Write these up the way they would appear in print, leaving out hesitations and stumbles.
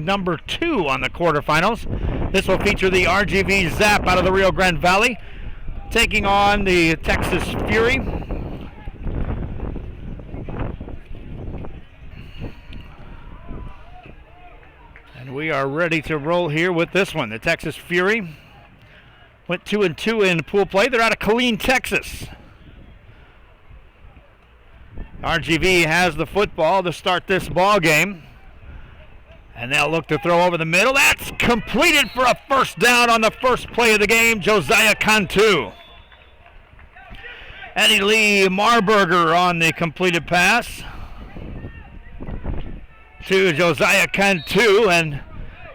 number 2 on the quarterfinals. This will feature the RGV Zap out of the Rio Grande Valley, taking on the Texas Fury. And we are ready to roll here with this one. The Texas Fury went 2-2 in pool play. They're out of Killeen, Texas. RGV has the football to start this ball game. And they'll look to throw over the middle. That's completed for a first down on the first play of the game, Josiah Cantu. Eddie Lee Marburger on the completed pass to Josiah Cantu, and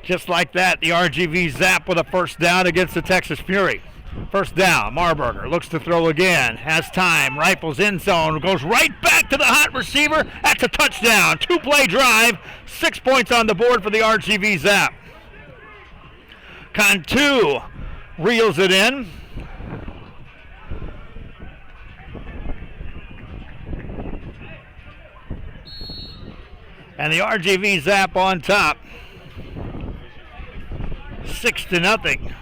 just like that, the RGV Zap with a first down against the Texas Fury. First down, Marburger looks to throw again, has time, rifles end zone, goes right back to the hot receiver. That's a touchdown. 2-play drive, 6 points on the board for the RGV Zap. Cantu reels it in. And the RGV Zap on top. 6-0.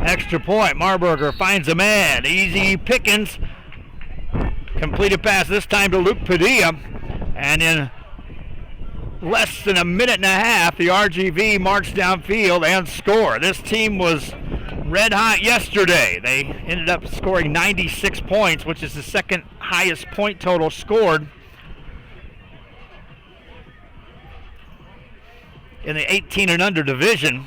Extra point. Marburger finds a man. Easy pickings. Completed pass this time to Luke Padilla. And in less than a minute and a half, the RGV marched downfield and scored. This team was red hot yesterday. They ended up scoring 96 points, which is the second highest point total scored in the 18 and under division.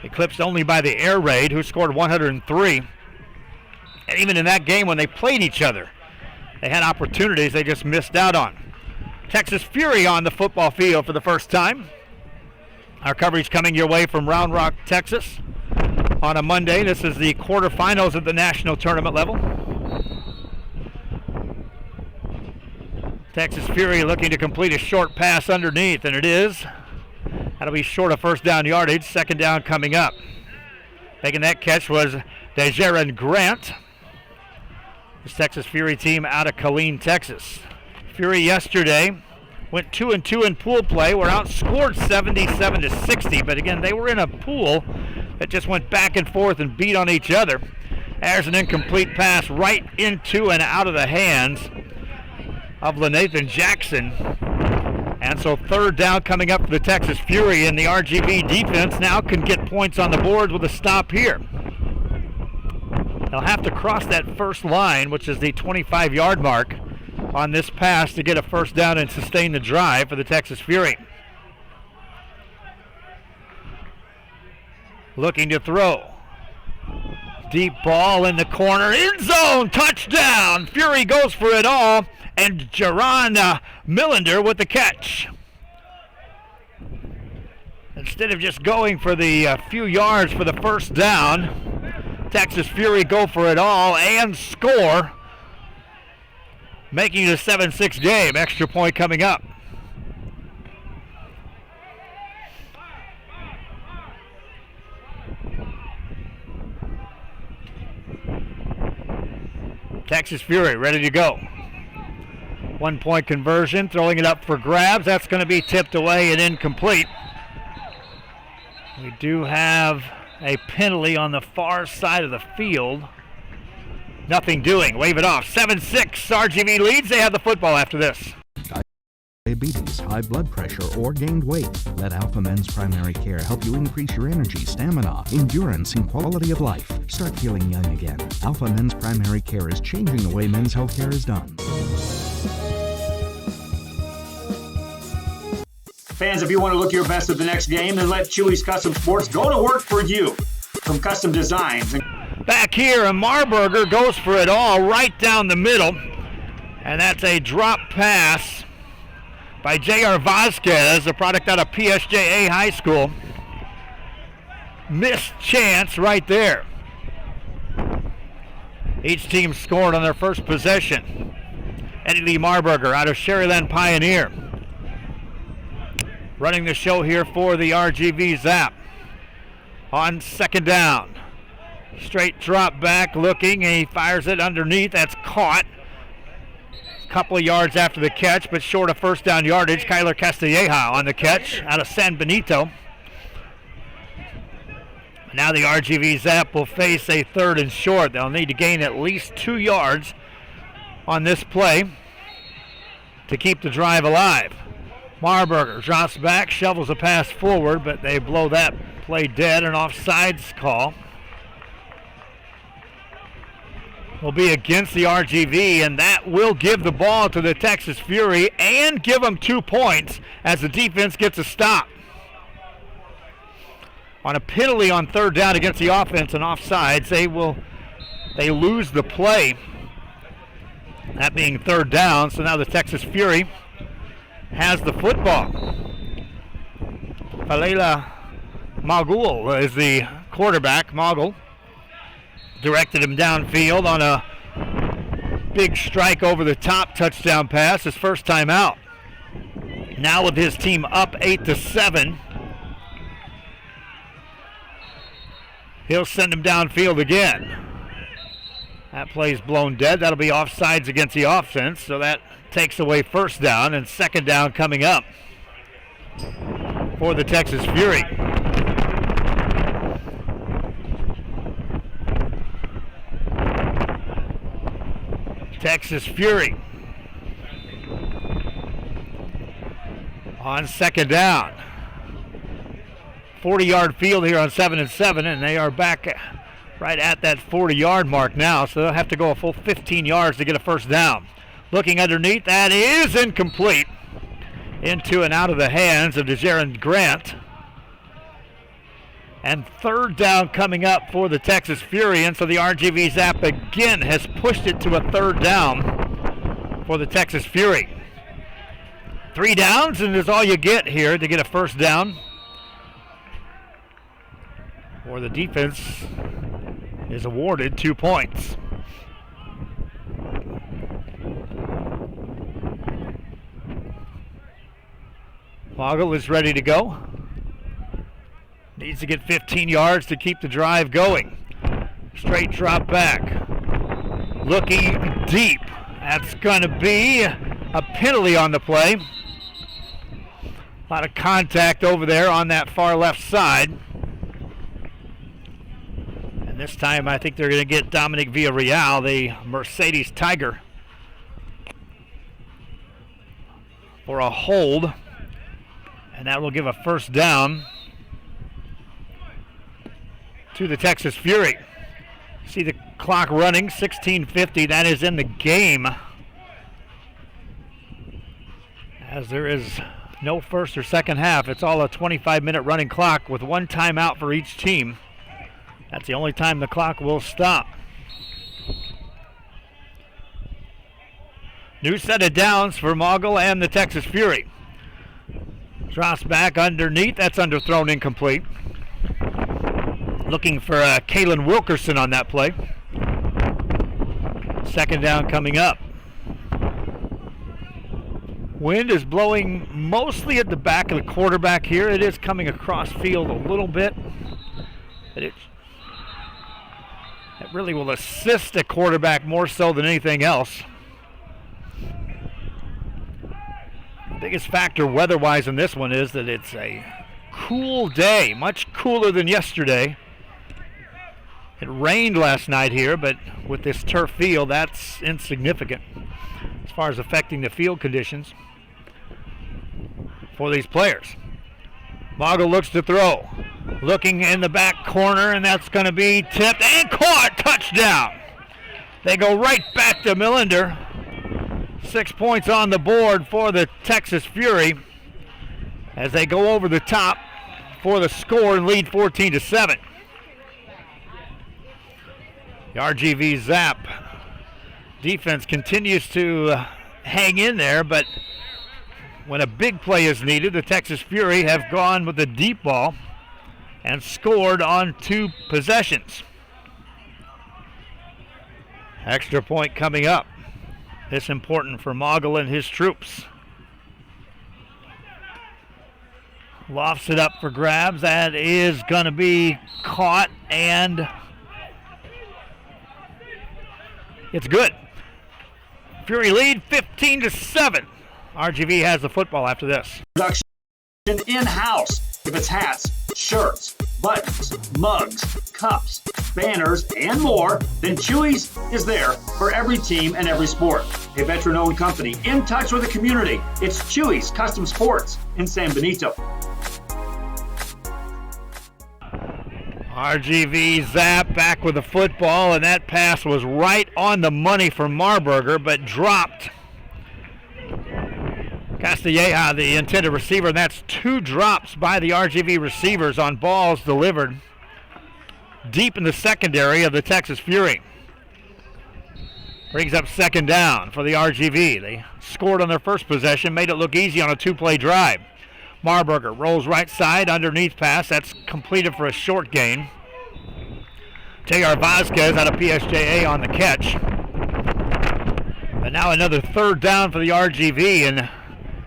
Eclipsed only by the Air Raid, who scored 103. And even in that game when they played each other, they had opportunities they just missed out on. Texas Fury on the football field for the first time. Our coverage coming your way from Round Rock, Texas on a Monday. This is the quarterfinals at the national tournament level. Texas Fury looking to complete a short pass underneath, and it is. That'll be short of first down yardage. Second down coming up. Making that catch was DeJaren Grant. This Texas Fury team out of Killeen, Texas. Fury yesterday went 2-2 in pool play. Were outscored 77-60, but again, they were in a pool that just went back and forth and beat on each other. There's an incomplete pass right into and out of the hands of LaNathan Jackson. And so third down coming up for the Texas Fury, and the RGV defense now can get points on the board with a stop here. They'll have to cross that first line, which is the 25-yard mark on this pass, to get a first down and sustain the drive for the Texas Fury. Looking to throw. Deep ball in the corner, end zone, touchdown! Fury goes for it all, and Jaron Millender with the catch. Instead of just going for the few yards for the first down, Texas Fury go for it all and score, making it a 7-6 game. Extra point coming up. Texas Fury ready to go. 1 point conversion, throwing it up for grabs. That's going to be tipped away and incomplete. We do have a penalty on the far side of the field. Nothing doing. Wave it off. 7-6. RGV leads. They have the football after this. Diabetes, high blood pressure, or gained weight. Let Alpha Men's Primary Care help you increase your energy, stamina, endurance, and quality of life. Start feeling young again. Alpha Men's Primary Care is changing the way men's health care is done. Fans, if you want to look your best at the next game, then let Chewy's Custom Sports go to work for you. From custom designs. Back here, and Marburger goes for it all right down the middle. And that's a drop pass by J.R. Vasquez, a product out of PSJA High School. Missed chance right there. Each team scored on their first possession. Eddie Lee Marburger out of Sherryland Pioneer, running the show here for the RGV Zap. On second down, straight drop back looking, and he fires it underneath. That's caught. couple of yards after the catch, but short of first down yardage. Kyler Castilleja on the catch out of San Benito. Now the RGV Zap will face a 3rd and short. They'll need to gain at least 2 yards on this play to keep the drive alive. Marburger drops back, shovels a pass forward, but they blow that play dead. An offsides call will be against the RGV, and that will give the ball to the Texas Fury and give them 2 points as the defense gets a stop. On a penalty on 3rd down against the offense and offsides, they lose the play. That being 3rd down, so now the Texas Fury has the football. Falela Magul is the quarterback. Magul directed him downfield on a big strike over the top touchdown pass, his first time out. Now with his team up 8-7, he'll send him downfield again. That play's blown dead. That'll be offsides against the offense, so that takes away first down, and 2nd down coming up for the Texas Fury. Texas Fury on 2nd down. 40-yard field here on 7 and 7, and they are back right at that 40-yard mark now, so they'll have to go a full 15 yards to get a first down. Looking underneath, that is incomplete. Into and out of the hands of DeJaren Grant. And 3rd down coming up for the Texas Fury, and so the RGV Zap again has pushed it to a 3rd down for the Texas Fury. 3 downs, and is all you get here to get a first down. Or the defense is awarded 2 points. Mogul is ready to go. Needs to get 15 yards to keep the drive going. Straight drop back. Looking deep. That's going to be a penalty on the play. A lot of contact over there on that far left side. And this time I think they're going to get Dominic Villarreal, the Mercedes Tiger, for a hold. And that will give a first down to the Texas Fury. See the clock running, 16:50. That is in the game, as there is no first or second half. It's all a 25-minute running clock with 1 timeout for each team. That's the only time the clock will stop. New set of downs for Mogul and the Texas Fury. Drops back underneath. That's underthrown, incomplete. Looking for Kalen Wilkerson on that play. 2nd down coming up. Wind is blowing mostly at the back of the quarterback here. It is coming across field a little bit. But it really will assist the quarterback more so than anything else. The biggest factor weather-wise in this one is that it's a cool day, much cooler than yesterday. It rained last night here, but with this turf field, that's insignificant as far as affecting the field conditions for these players. Mogul looks to throw. Looking in the back corner, and that's going to be tipped and caught. Touchdown. They go right back to Millender. 6 points on the board for the Texas Fury as they go over the top for the score and lead 14-7. The RGV Zap defense continues to hang in there, but when a big play is needed, the Texas Fury have gone with the deep ball and scored on 2 possessions. Extra point coming up. It's important for Mogul and his troops. Lofts it up for grabs. That is going to be caught, and it's good. Fury lead 15-7. RGV has the football after this. Production in-house. If it's hats, shirts, buttons, mugs, cups, banners, and more, then Chewy's is there for every team and every sport. A veteran-owned company in touch with the community. It's Chewy's Custom Sports in San Benito. RGV Zap back with the football, and that pass was right on the money for Marburger, but dropped. Castilleja, the intended receiver, and that's 2 drops by the RGV receivers on balls delivered deep in the secondary of the Texas Fury. Brings up second down for the RGV. They scored on their first possession, made it look easy on a 2-play drive. Marburger rolls right side, underneath pass. That's completed for a short gain. J.R. Vasquez out of PSJA on the catch. But now another third down for the RGV, and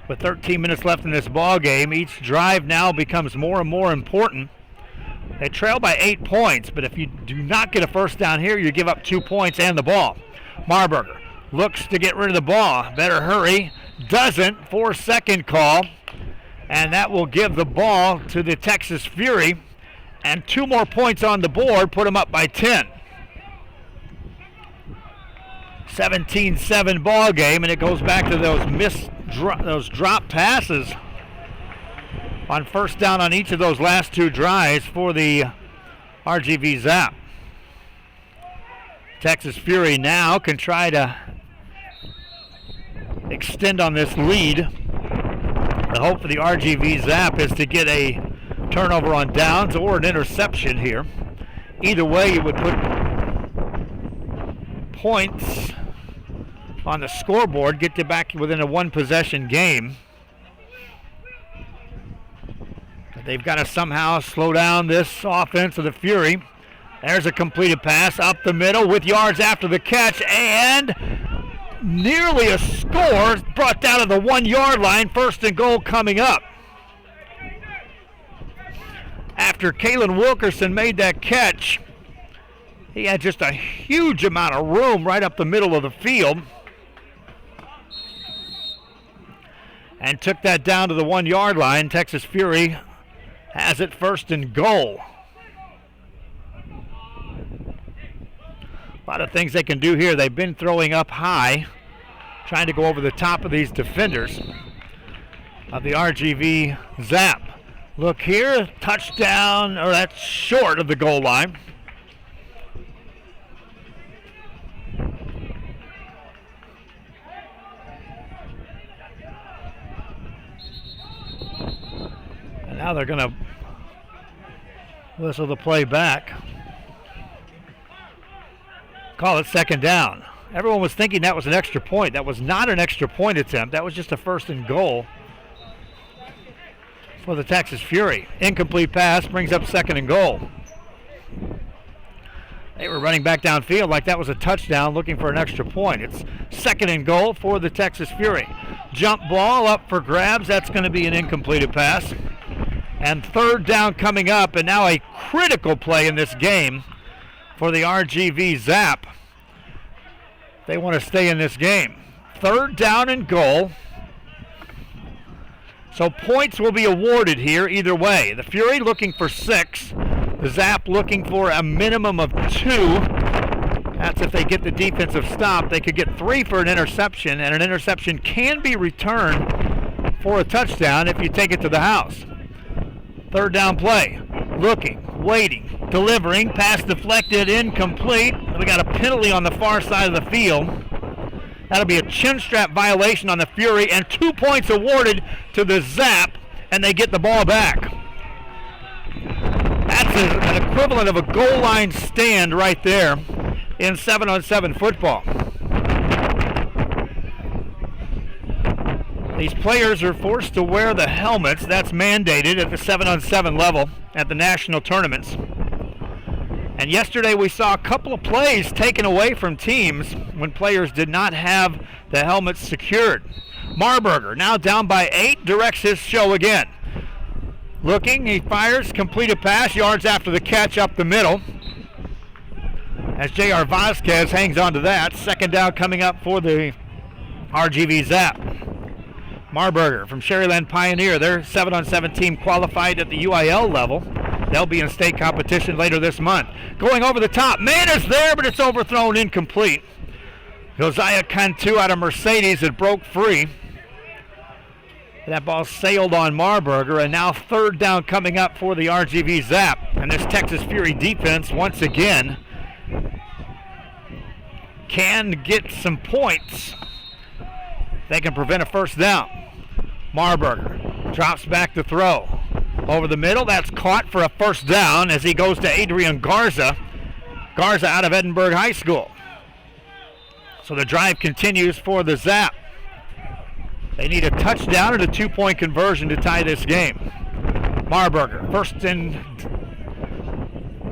with 13 minutes left in this ball game, each drive now becomes more and more important. They trail by 8 points, but if you do not get a first down here, you give up 2 points and the ball. Marburger looks to get rid of the ball. Better hurry. Doesn't. 4-second call. And that will give the ball to the Texas Fury. And 2 more points on the board, put them up by 10. 17-7 ball game, and it goes back to those drop passes on first down on each of those last 2 drives for the RGV Zap. Texas Fury now can try to extend on this lead. The hope for the RGV Zap is to get a turnover on downs or an interception here. Either way, you would put points on the scoreboard, get you back within a 1-possession game. But they've got to somehow slow down this offense of the Fury. There's a completed pass up the middle with yards after the catch, and nearly a score brought down to the 1-yard line. First and goal coming up. After Kalen Wilkerson made that catch, he had just a huge amount of room right up the middle of the field and took that down to the 1-yard line. Texas Fury has it first and goal. A lot of things they can do here. They've been throwing up high, trying to go over the top of these defenders of the RGV Zap. Look here, touchdown, or that's short of the goal line. And now they're going to whistle the play back. Call it second down. Everyone was thinking that was an extra point. That was not an extra point attempt. That was just a first and goal for the Texas Fury. Incomplete pass brings up second and goal. They were running back downfield like that was a touchdown, looking for an extra point. It's second and goal for the Texas Fury. Jump ball up for grabs. That's going to be an incompleted pass. And third down coming up, and now a critical play in this game for the RGV Zap. They want to stay in this game. Third down and goal. So points will be awarded here either way. The Fury looking for 6. The Zap looking for a minimum of 2. That's if they get the defensive stop. They could get 3 for an interception, and an interception can be returned for a touchdown if you take it to the house. Third down play. Looking, waiting, delivering, pass deflected, incomplete. We got a penalty on the far side of the field. That'll be a chin strap violation on the Fury, and 2 points awarded to the Zap, and they get the ball back. That's an equivalent of a goal line stand right there in 7-on-7 football. These players are forced to wear the helmets. That's mandated at the 7-on-7 level at the national tournaments. And yesterday we saw a couple of plays taken away from teams when players did not have the helmets secured. Marburger, now down by 8, directs his show again. Looking, he fires, completed pass, yards after the catch up the middle. As J.R. Vasquez hangs on to that. Second down coming up for the RGV Zap. Marburger from Sherryland Pioneer. Their 7-on-7 team qualified at the UIL level. They'll be in state competition later this month. Going over the top. Man is there, but it's overthrown, incomplete. Josiah Cantu out of Mercedes. It broke free. That ball sailed on Marburger, and now third down coming up for the RGV Zap. And this Texas Fury defense, once again, can get some points. They can prevent a first down. Marburger drops back to throw. Over the middle, that's caught for a first down as he goes to Adrian Garza. Garza out of Edinburgh High School. So the drive continues for the Zap. They need a touchdown and a 2-point conversion to tie this game. Marburger, first in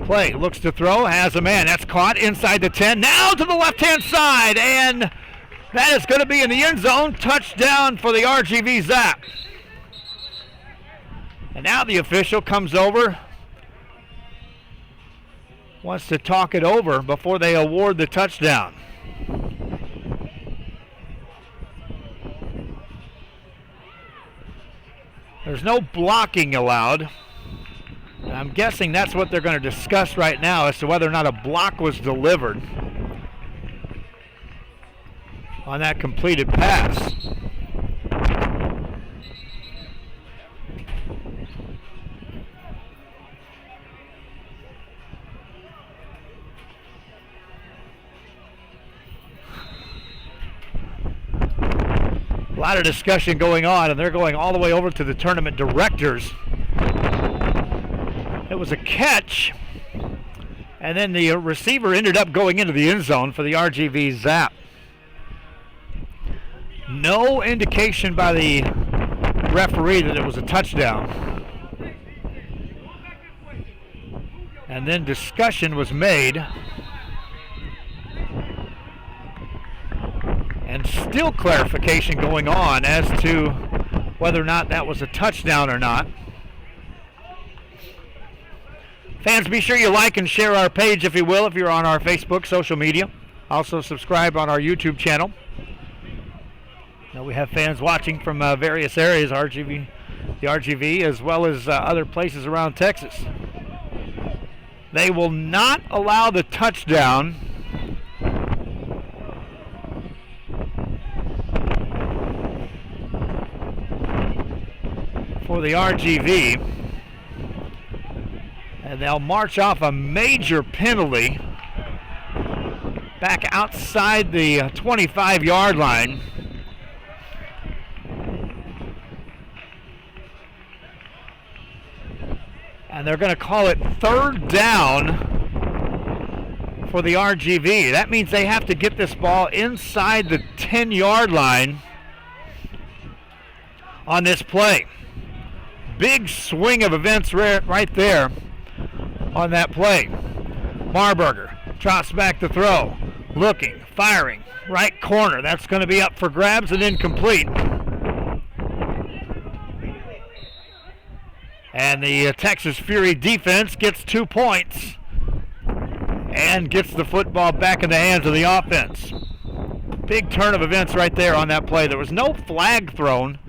play, looks to throw, has a man. That's caught inside the 10, now to the left-hand side, and that is going to be in the end zone. Touchdown for the RGV Zap. And now the official comes over, wants to talk it over before they award the touchdown. There's no blocking allowed. And I'm guessing that's what they're going to discuss right now as to whether or not a block was delivered on that completed pass. A lot of discussion going on, and they're going all the way over to the tournament directors. It was a catch, and then the receiver ended up going into the end zone for the RGV Zap. No indication by the referee that it was a touchdown. And then discussion was made. And still clarification going on as to whether or not that was a touchdown or not. Fans, be sure you like and share our page, if you will, if you're on our Facebook, social media. Also subscribe on our YouTube channel. Now we have fans watching from various areas, the RGV, as well as other places around Texas. They will not allow the touchdown for the RGV, and they'll march off a major penalty back outside the 25-yard line. And they're going to call it third down for the RGV. That means they have to get this ball inside the 10-yard line on this play. Big swing of events right there on that play. Marburger drops back to throw. Looking, firing, right corner. That's going to be up for grabs and incomplete. And the Texas Fury defense gets 2 points and gets the football back in the hands of the offense. Big turn of events right there on that play. There was no flag thrown.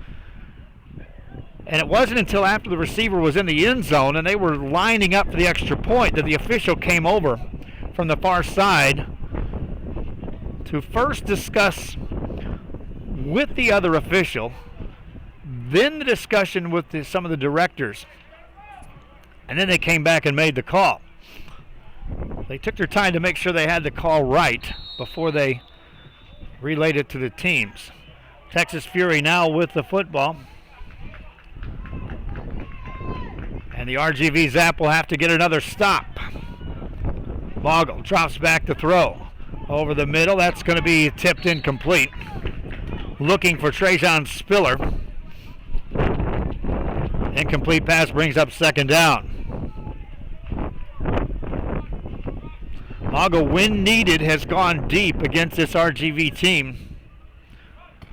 And it wasn't until after the receiver was in the end zone and they were lining up for the extra point that the official came over from the far side to first discuss with the other official, then the discussion with some of the directors, and then they came back and made the call. They took their time to make sure they had the call right before they relayed it to the teams. Texas Fury now with the football. And the RGV Zap will have to get another stop. Bogle drops back to throw. Over the middle, that's going to be tipped incomplete. Looking for Trajan Spiller. Incomplete pass brings up second down. Bogle, when needed, has gone deep against this RGV team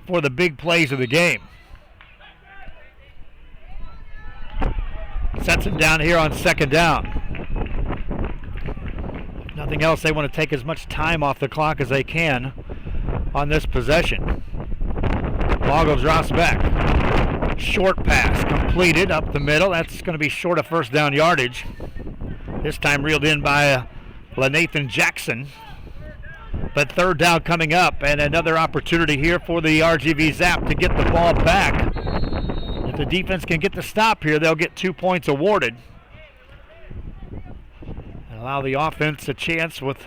for the big plays of the game. Sets him down here on second down. If nothing else, they want to take as much time off the clock as they can on this possession. Mogul drops back. Short pass completed up the middle. That's going to be short of first down yardage. This time reeled in by LaNathan Jackson. But third down coming up, and another opportunity here for the RGV Zap to get the ball back. If the defense can get the stop here, they'll get 2 points awarded. And allow the offense a chance with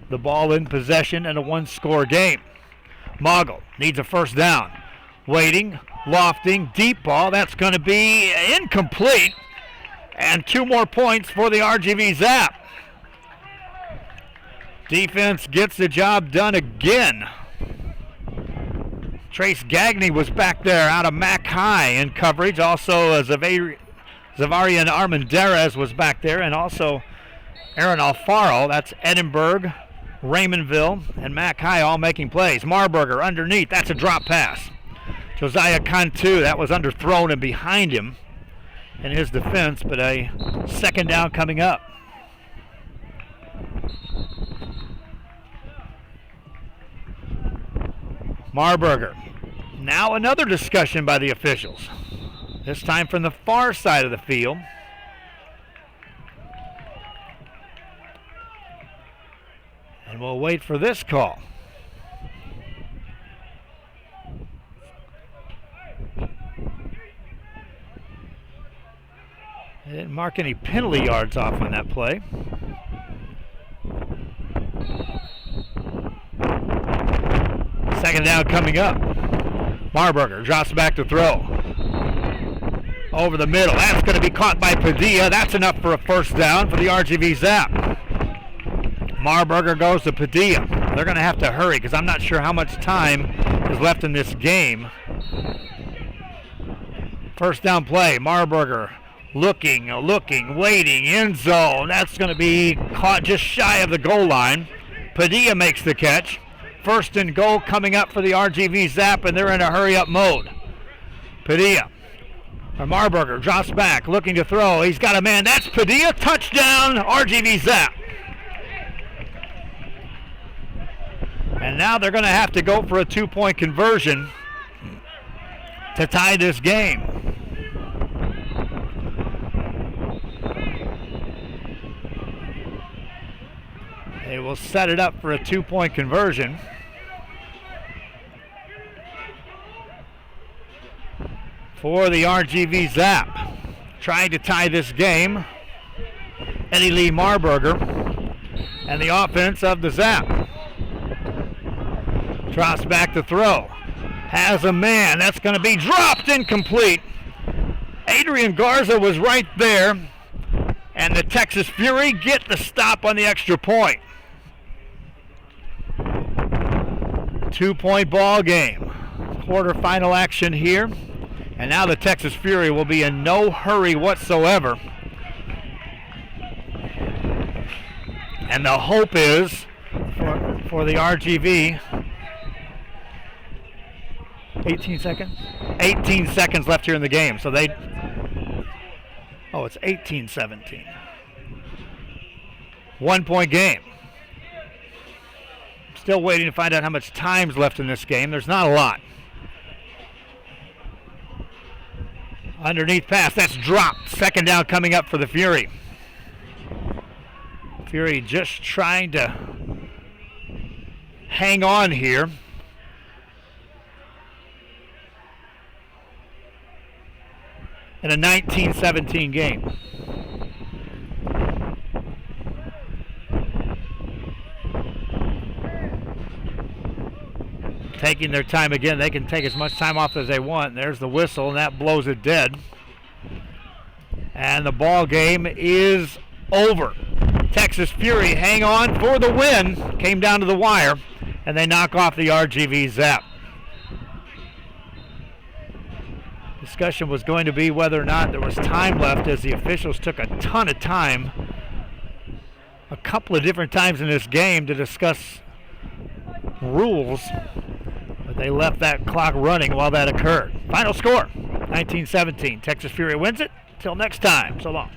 the ball in possession and a one-score game. Mogul needs a first down. Waiting, lofting, deep ball. That's going to be incomplete. And 2 more points for the RGV Zap. Defense gets the job done again. Trace Gagne was back there out of Mac High in coverage. Also, Zavarian Armendariz was back there, and also Aaron Alfaro. That's Edinburgh, Raymondville, and Mac High all making plays. Marburger underneath. That's a drop pass. Josiah Cantu, that was underthrown and behind him in his defense, but a second down coming up. Marburger. Now another discussion by the officials. This time from the far side of the field. And we'll wait for this call. They didn't mark any penalty yards off on that play. Second down coming up. Marburger drops back to throw. Over the middle. That's going to be caught by Padilla. That's enough for a first down for the RGV Zap. Marburger goes to Padilla. They're going to have to hurry because I'm not sure how much time is left in this game. First down play. Marburger looking, waiting, end zone. That's going to be caught just shy of the goal line. Padilla makes the catch. First and goal coming up for the RGV Zap, and they're in a hurry-up mode. Padilla, or Marburger, drops back, looking to throw. He's got a man. That's Padilla. Touchdown, RGV Zap. And now they're going to have to go for a 2-point conversion to tie this game. They will set it up for a 2-point conversion. For the RGV Zap. Trying to tie this game. Eddie Lee Marburger and the offense of the Zap. Drops back to throw. Has a man. That's going to be dropped incomplete. Adrian Garza was right there. And the Texas Fury get the stop on the extra point. 2-point ball game. Quarterfinal action here. And now the Texas Fury will be in no hurry whatsoever. And the hope is for the RGV. 18 seconds? 18 seconds left here in the game. So it's 18-17. 1-point game. Still waiting to find out how much time's left in this game. There's not a lot. Underneath pass, that's dropped. Second down coming up for the Fury. Fury just trying to hang on here. In a 19-17 game. Taking their time again. They can take as much time off as they want. There's the whistle, and that blows it dead. And the ball game is over. Texas Fury hang on for the win. Came down to the wire, and they knock off the RGV Zap. Discussion was going to be whether or not there was time left, as the officials took a ton of time a couple of different times in this game to discuss rules. But they left that clock running while that occurred. Final score, 19-17. Texas Fury wins it. Till next time, so long.